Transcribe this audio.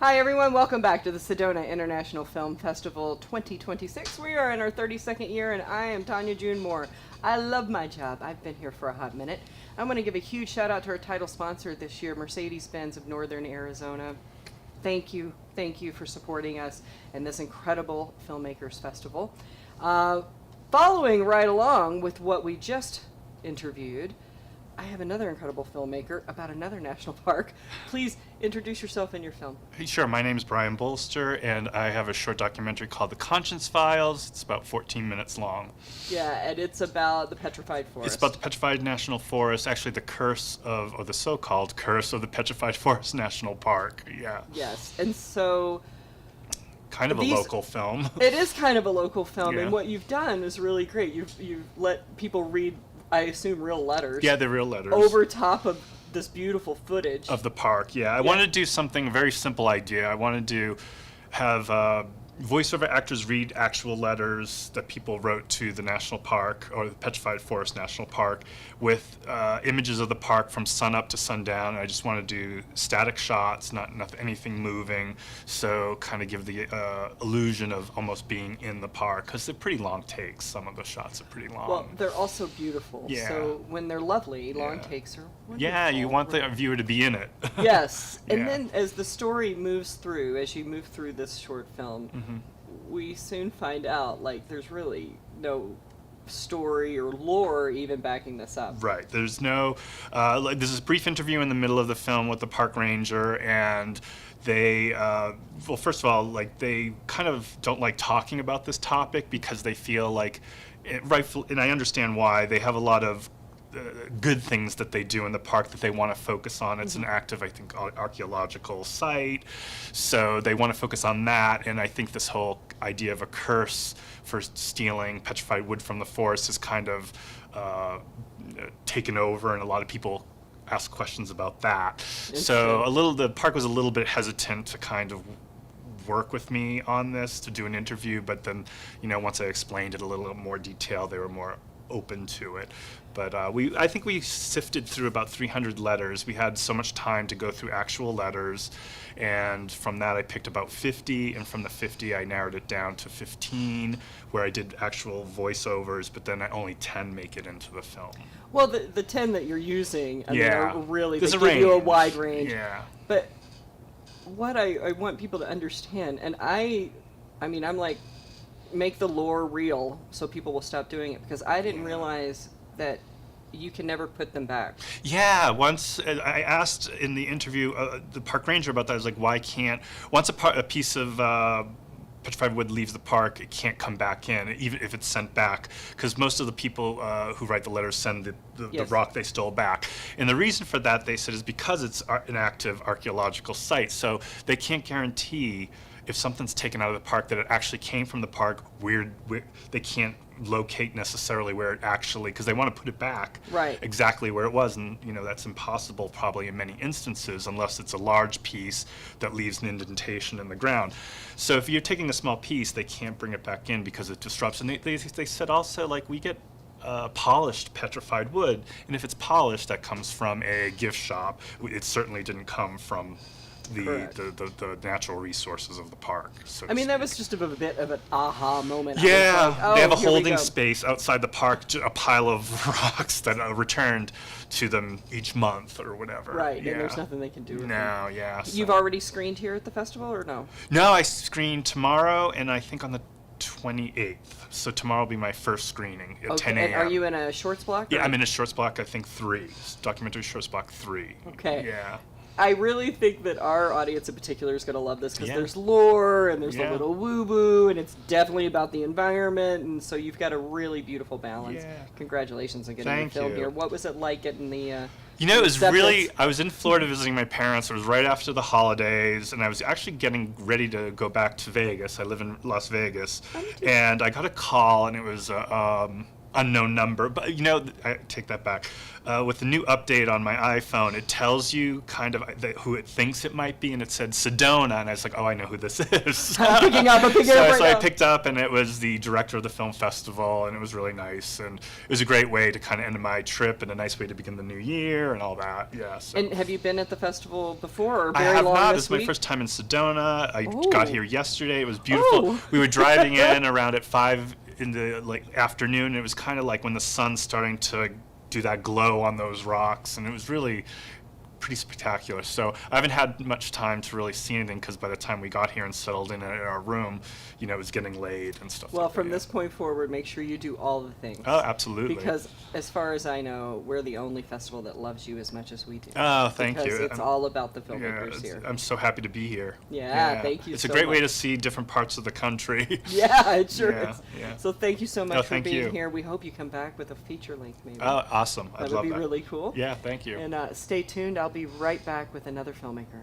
Hi everyone, welcome back to the Sedona International Film Festival 2026. We are in our 32nd year and I am Tanya June Moore. I love my job. I've been here for a hot minute. I'm going to give a huge shout out to our title sponsor this year, Mercedes-Benz of Northern Arizona. Thank you for supporting us in this incredible Filmmakers Festival. Following right along with what we just interviewed, I have another incredible filmmaker about another national park. Please introduce yourself and your film. Hey, sure. My name is Brian Bolster, and I have a short documentary called The Conscience Files. It's about 14 minutes long. Yeah, and it's about the Petrified Forest. It's about the Petrified National Forest, actually the curse of, or the so-called curse of the Petrified Forest National Park. Yeah. Yes, and so... Kind of a local film. It is kind of a local film, Yeah. and what you've done is really great. You've let people read, I assume, real letters. Yeah, they're real letters. Over top of this beautiful footage. Of the park, yeah. I wanted to do something, a very simple idea. I wanted to have voiceover actors read actual letters that people wrote to the national park, or the Petrified Forest National Park, with images of the park from sun up to sundown. I just want to do static shots, not anything moving, so kind of give the illusion of almost being in the park, because they're pretty long takes. Some of the shots are pretty long. Well, they're also beautiful. Yeah. So when they're lovely, long Yeah. takes are wonderful. Yeah, you want the viewer to be in it. Yes, and Yeah. then as the story moves through, as you move through this short film, we soon find out, like, there's really no story or lore even backing this up. Right. There's no, like, there's this brief interview in the middle of the film with the park ranger, and they, well, first of all, like, they kind of don't like talking about this topic because they feel like, and I understand why, they have a lot of good things that they do in the park that they want to focus on. It's an active, I think, archaeological site, so they want to focus on that. And I think this whole idea of a curse for stealing petrified wood from the forest is kind of taken over, and a lot of people ask questions about that. So the park was a little bit hesitant to kind of work with me on this, to do an interview, but then, once I explained it a little more detail, they were more open to it. But I think we sifted through about 300 letters. We had so much time to go through actual letters, and from that I picked about 50, and from the 50 I narrowed it down to 15, where I did actual voiceovers, but then only 10 make it into the film. Well, the 10 that you're using, I mean, are really, they There's give you a range. wide range. Yeah. But what I want people to understand, and I mean, I'm like, make the lore real so people will stop doing it, because I didn't realize that you can never put them back. Yeah, once I asked in the interview the park ranger about that. I was like, why can't, once a piece of petrified wood leaves the park, it can't come back in, even if it's sent back, because most of the people who write the letters send the rock they stole back. And the reason for that, they said, is because it's an active archaeological site, so they can't guarantee if something's taken out of the park that it actually came from the park. They can't locate necessarily where it actually, because they want to put it back exactly where it was, and that's impossible probably in many instances unless it's a large piece that leaves an indentation in the ground. So if you're taking a small piece, they can't bring it back in because it disrupts. And they said also, like, we get polished petrified wood, and if it's polished, that comes from a gift shop. It certainly didn't come from the natural resources of the park. So I mean, that was just a bit of an aha moment. Yeah, like, oh, they have a here we holding go. space outside the park, a pile of rocks that are returned to them each month or whatever. Right, yeah. and there's nothing they can do with them. No, yeah. You've already screened here at the festival, or no? No, I screen tomorrow, and I think on the 28th. So tomorrow will be my first screening at 10 a.m. And are you in a shorts block? Yeah, or- I'm in a shorts block, I think 3. Documentary shorts block 3. Okay. Yeah. I really think that our audience in particular is going to love this, because Yeah. there's lore and there's a Yeah. little woo-woo, and it's definitely about the environment, and so you've got a really beautiful balance. Yeah. Congratulations on getting Thank the film you. here. What was it like getting the It was really, acceptance? I was in Florida visiting my parents. It was right after the holidays, and I was actually getting ready to go back to Vegas. I live in Las Vegas. Oh, you do. And I got a call, and it was unknown number. But I take that back. With the new update on my iPhone, it tells you kind of who it thinks it might be, and it said Sedona, and I was like, oh, I know who this is. I'm picking up right So I now. picked up, and it was the director of the film festival, and it was really nice, and it was a great way to kind of end my trip and a nice way to begin the new year and all that. Yeah. So. And have you been at the festival before, or I very have long not. this This is my week? first time in Sedona. I Ooh. got here yesterday. It was beautiful. Ooh. We were driving in around at 5 in the afternoon. And it was kind of like when the sun's starting to do that glow on those rocks, and it was really pretty spectacular. So I haven't had much time to really see anything because by the time we got here and settled in our room, it was getting late and stuff. Well, like from that. this point forward, make sure you do all the things. Oh, absolutely. Because as far as I know, we're the only festival that loves you as much as we do. Oh, thank because you. it's all about the Yeah, filmmakers here. I'm so happy to be here. Yeah, thank you It's so a great way to much. see different parts of the country. Yeah, it sure Yeah, is. yeah. So thank you so much No, for thank being you. here. We hope you come back with a feature length maybe. Oh, awesome. I'd That'd love be that. really cool. Yeah, thank you. And stay tuned. I'll be right back with another filmmaker.